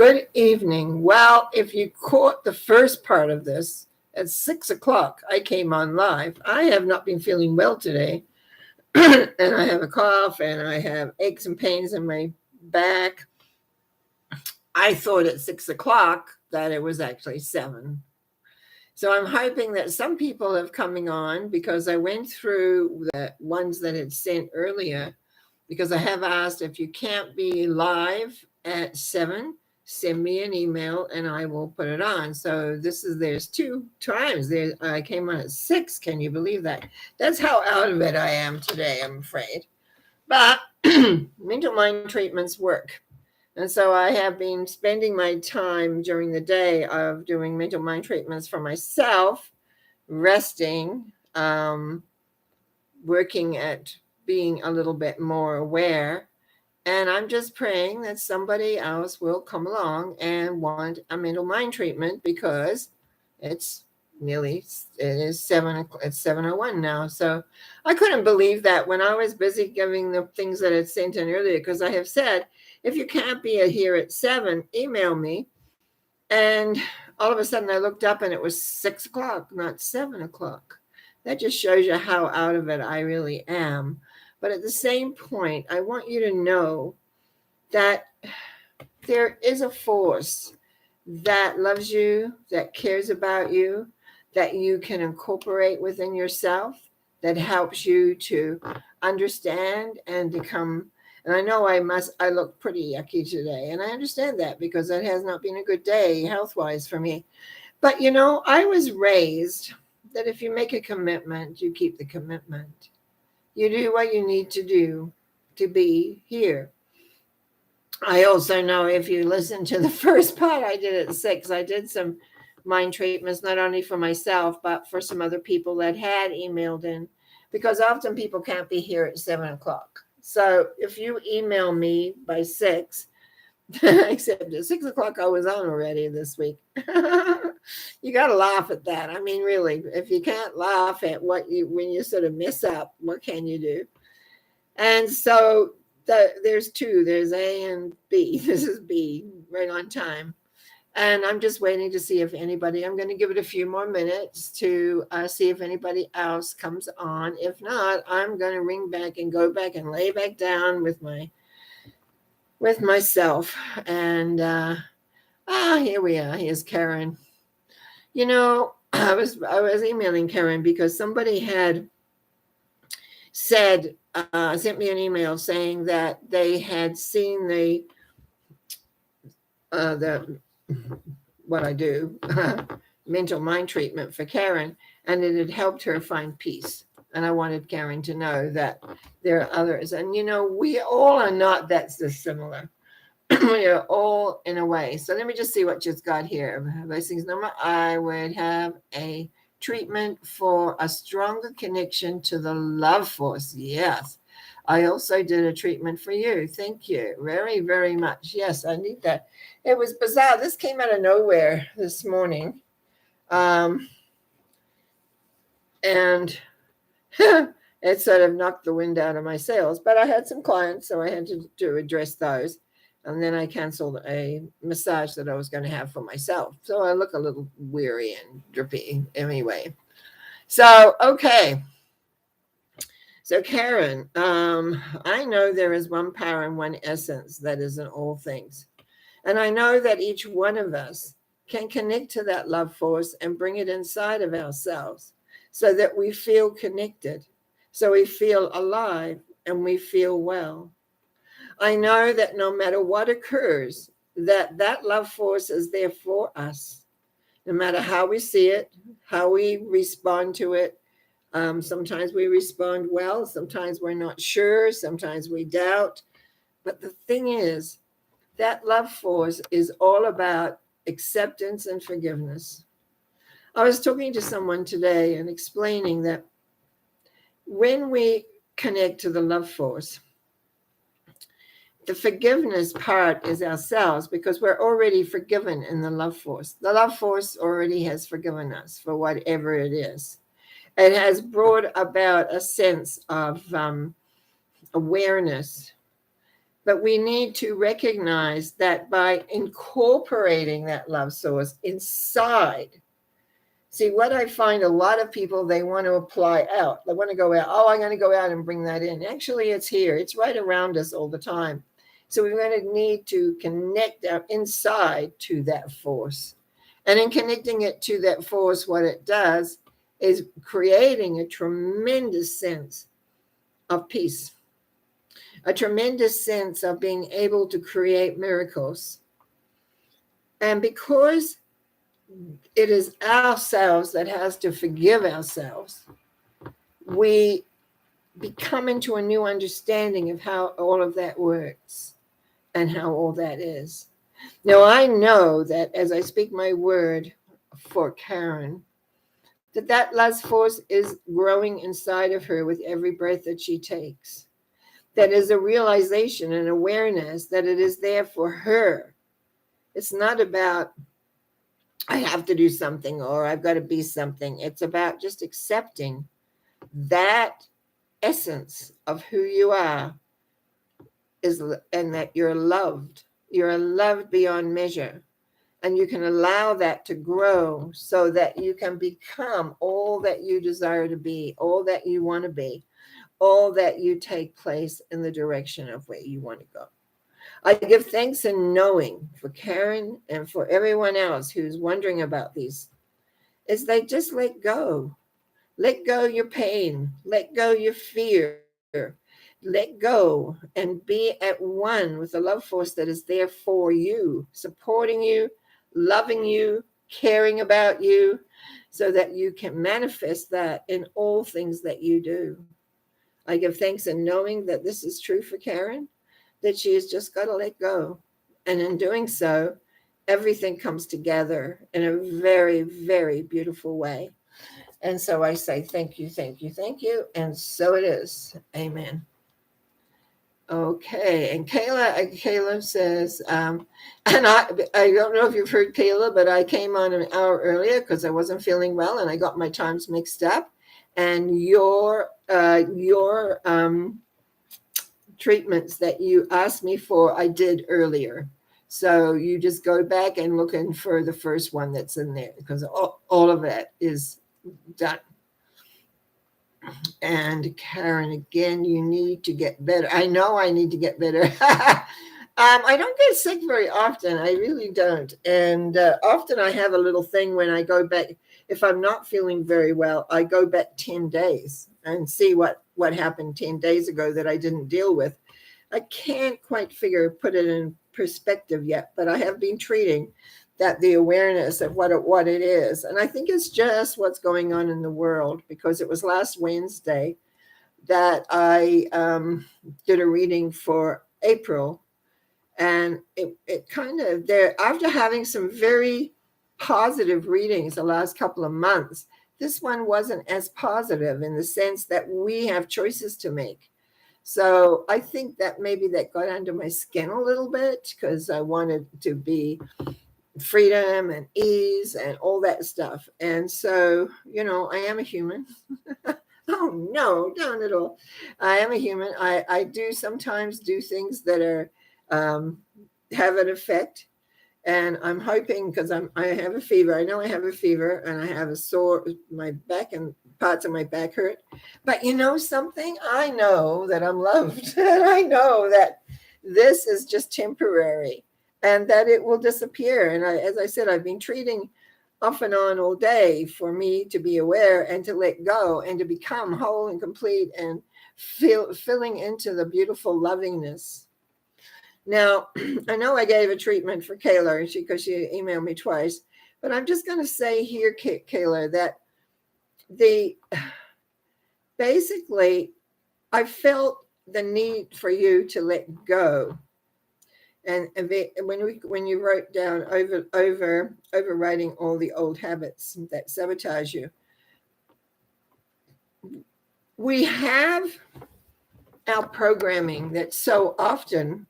Good evening. Well, if you caught the first part of this, at 6 o'clock, I came on live. I have not been feeling well today, and I have a cough, and I have aches and pains in my back. I thought at 6 o'clock that it was actually 7. So I'm hoping that some people have coming on because I went through the ones that had sent earlier, because I have asked if you can't be live at 7, send me an email and I will put it on. So there's 2 times. I came on at 6. Can you believe that? That's how out of it I am today, I'm afraid. But mental mind treatments work. And so I have been spending my time during the day of doing mental mind treatments for myself, resting, working at being a little bit more aware. And I'm just praying that somebody else will come along and want a mental mind treatment, because it's it is 7, it's 7:01 now. So I couldn't believe that when I was busy giving the things that I sent in earlier, because I have said, if you can't be here at 7, email me. And all of a sudden I looked up and it was 6 o'clock, not 7 o'clock. That just shows you how out of it I really am. But at the same point, I want you to know that there is a force that loves you, that cares about you, that you can incorporate within yourself, that helps you to understand and become. And I know I look pretty yucky today, and I understand that because it has not been a good day health-wise for me. But I was raised that if you make a commitment, you keep the commitment. You do what you need to do to be here. I also know, if you listen to the first part I did at 6, I did some mind treatments, not only for myself, but for some other people that had emailed in, because often people can't be here at 7 o'clock. So if you email me by 6, except at 6 o'clock I was on already this week. You got to laugh at that. I mean, really, if you can't laugh at when you sort of mess up, what can you do? And so there's 2. There's A and B. This is B, right on time. And I'm just waiting to see if anybody, I'm going to give it a few more minutes to see if anybody else comes on. If not, I'm going to ring back and go back and lay back down with myself. And here we are. Here's Karen. I was emailing Karen because somebody had sent me an email saying that they had seen the what I do, mental mind treatment for Karen, and it had helped her find peace. And I wanted Karen to know that there are others. And we all are not that dissimilar. We are all in a way. So let me just see what just got here. Blessings number. I would have a treatment for a stronger connection to the love force. Yes. I also did a treatment for you. Thank you very, very much. Yes, I need that. It was bizarre. This came out of nowhere this morning. And it sort of knocked the wind out of my sails. But I had some clients, so I had to address those. And then I canceled a massage that I was going to have for myself. So I look a little weary and drippy anyway. So, okay. So Karen, I know there is one power and one essence that is in all things. And I know that each one of us can connect to that love force and bring it inside of ourselves so that we feel connected, so we feel alive and we feel well. I know that no matter what occurs, that love force is there for us, no matter how we see it, how we respond to it. Sometimes we respond well, sometimes we're not sure, sometimes we doubt. But the thing is, that love force is all about acceptance and forgiveness. I was talking to someone today and explaining that when we connect to the love force, the forgiveness part is ourselves, because we're already forgiven in the love force. The love force already has forgiven us for whatever it is. It has brought about a sense of awareness. But we need to recognize that by incorporating that love source inside. See, what I find a lot of people, they want to apply out. They want to go out. Oh, I'm going to go out and bring that in. Actually, it's here. It's right around us all the time. So we're going to need to connect our inside to that force. And in connecting it to that force, what it does is creating a tremendous sense of peace, a tremendous sense of being able to create miracles. And because it is ourselves that has to forgive ourselves, we become into a new understanding of how all of that works and how all that is. Now, I know that as I speak my word for Karen, that love force is growing inside of her with every breath that she takes. That is a realization and awareness that it is there for her. It's not about, I have to do something or I've got to be something. It's about just accepting that essence of who you are is, and that you're loved. You're loved beyond measure. And you can allow that to grow so that you can become all that you desire to be, all that you want to be, all that you take place in the direction of where you want to go. I give thanks and knowing for Karen and for everyone else who's wondering about these, is they just let go. Let go your pain. Let go your fear. Let go and be at one with the love force that is there for you, supporting you, loving you, caring about you, so that you can manifest that in all things that you do. I give thanks in knowing that this is true for Karen, that she has just got to let go. And in doing so, everything comes together in a very, very beautiful way. And so I say, thank you, thank you, thank you. And so it is. Amen. Okay. And Kayla says, and I don't know if you've heard Kayla, but I came on an hour earlier because I wasn't feeling well and I got my times mixed up. And your treatments that you asked me for, I did earlier. So you just go back and look in for the first one that's in there because all of that is done. And Karen, again, you need to get better. I know I need to get better. I don't get sick very often. I really don't. And often I have a little thing when I go back. If I'm not feeling very well, I go back 10 days and see what happened 10 days ago that I didn't deal with. I can't quite put it in perspective yet, but I have been treating that, the awareness of what it is. And I think it's just what's going on in the world, because it was last Wednesday that I did a reading for April. And it kind of, there, after having some very positive readings the last couple of months, this one wasn't as positive in the sense that we have choices to make. So I think that maybe that got under my skin a little bit because I wanted to be freedom and ease and all that stuff. And so, I am a human. Oh, no, not at all. I am a human. I do sometimes do things that are have an effect. And I'm hoping, because I have a fever. I know I have a fever and I have a sore, my back and parts of my back hurt. But you know something? I know that I'm loved. And I know that this is just temporary and that it will disappear. And as I said, I've been treating off and on all day for me to be aware and to let go and to become whole and complete and filling into the beautiful lovingness. Now, I know I gave a treatment for Kayla because she emailed me twice, but I'm just going to say here, Kayla, that basically I felt the need for you to let go. And when you wrote down overriding all the old habits that sabotage you, we have our programming that so often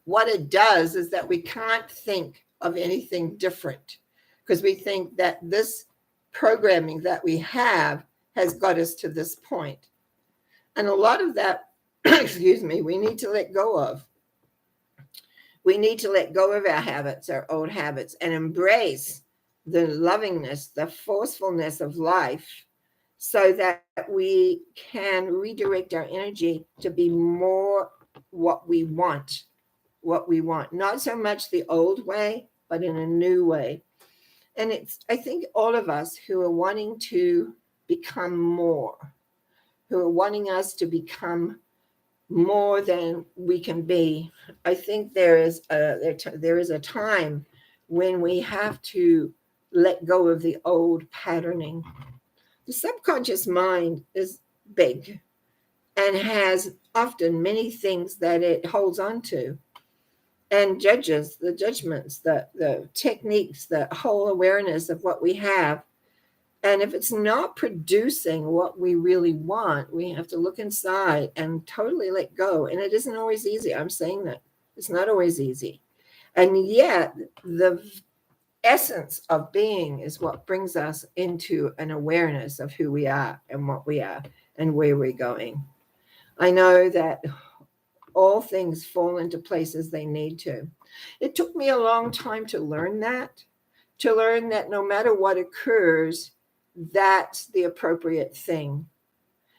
what it does is that we can't think of anything different because we think that this programming that we have has got us to this point. And a lot of that excuse me, we need to let go of. We need to let go of our habits, our old habits, and embrace the lovingness, the forcefulness of life, so that we can redirect our energy to be more what we want, what we want. Not so much the old way, but in a new way. And it's, I think, all of us who are wanting to become more, who are wanting us to become more than we can be. I think there is a time when we have to let go of the old patterning. The subconscious mind is big and has often many things that it holds on to and judges the judgments, the techniques, the whole awareness of what we have. And if it's not producing what we really want, we have to look inside and totally let go. And it isn't always easy. I'm saying that it's not always easy. And yet, the essence of being is what brings us into an awareness of who we are and what we are and where we're going. I know that all things fall into place as they need to. It took me a long time to learn that no matter what occurs, that's the appropriate thing.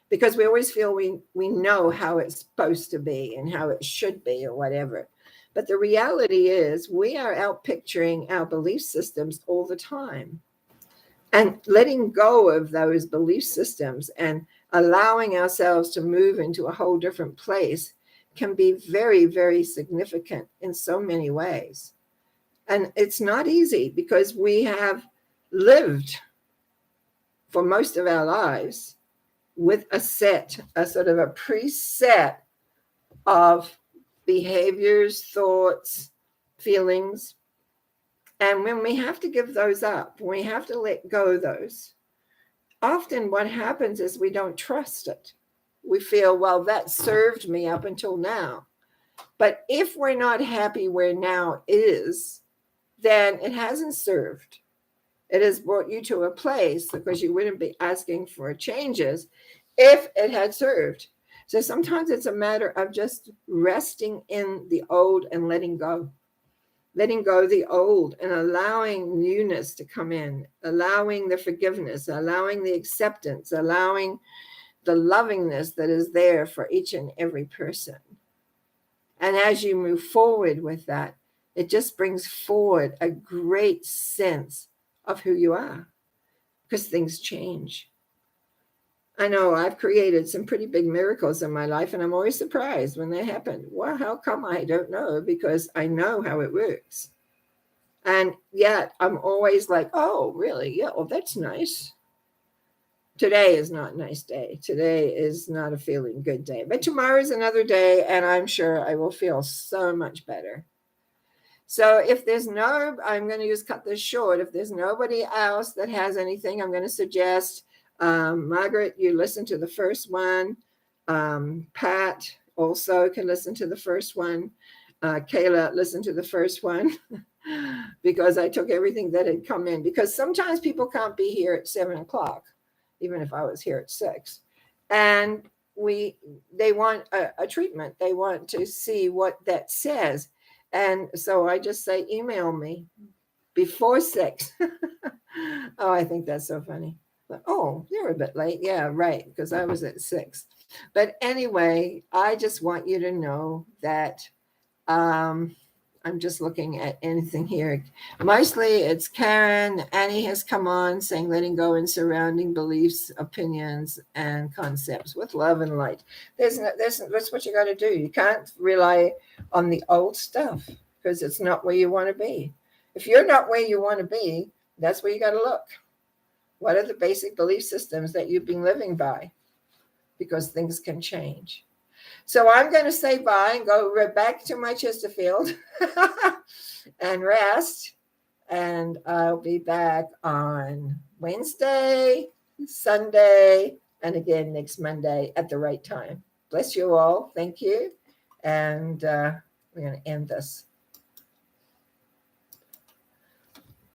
Because we always feel we know how it's supposed to be and how it should be or whatever. But the reality is we are out picturing our belief systems all the time. And letting go of those belief systems and allowing ourselves to move into a whole different place can be very, very significant in so many ways. And it's not easy because we have lived for most of our lives with a sort of a preset of behaviors, thoughts, feelings. And when we have to give those up, when we have to let go of those, often what happens is we don't trust it. We feel, well, that served me up until now. But if we're not happy where now is, then it hasn't served. It has brought you to a place because you wouldn't be asking for changes if it had served. So sometimes it's a matter of just resting in the old and letting go of the old and allowing newness to come in, allowing the forgiveness, allowing the acceptance, allowing the lovingness that is there for each and every person. And as you move forward with that, it just brings forward a great sense of who you are because things change. I know I've created some pretty big miracles in my life, and I'm always surprised when they happen. Well, how come? I don't know, because I know how it works. And yet I'm always like, oh, really? Yeah, well, that's nice. Today is not a nice day. Today is not a feeling good day. But tomorrow is another day, and I'm sure I will feel so much better. So if there's no, I'm going to just cut this short. If there's nobody else that has anything, I'm going to suggest, Margaret, you listen to the first one. Pat also can listen to the first one. Kayla, listen to the first one because I took everything that had come in. Because sometimes people can't be here at 7:00, even if I was here at 6. And they want a treatment. They want to see what that says. And so I just say, email me before 6. Oh, I think that's so funny. But, oh, you're a bit late. Yeah, right, because I was at 6. But anyway, I just want you to know that I'm just looking at anything here. Mostly it's Karen. Annie has come on saying letting go and surrounding beliefs, opinions, and concepts with love and light. That's what you got to do. You can't rely on the old stuff because it's not where you want to be. If you're not where you want to be, that's where you got to look. What are the basic belief systems that you've been living by? Because things can change. So I'm going to say bye and go right back to my Chesterfield and rest. And I'll be back on Wednesday, Sunday, and again next Monday at the right time. Bless you all. Thank you. And we're going to end this.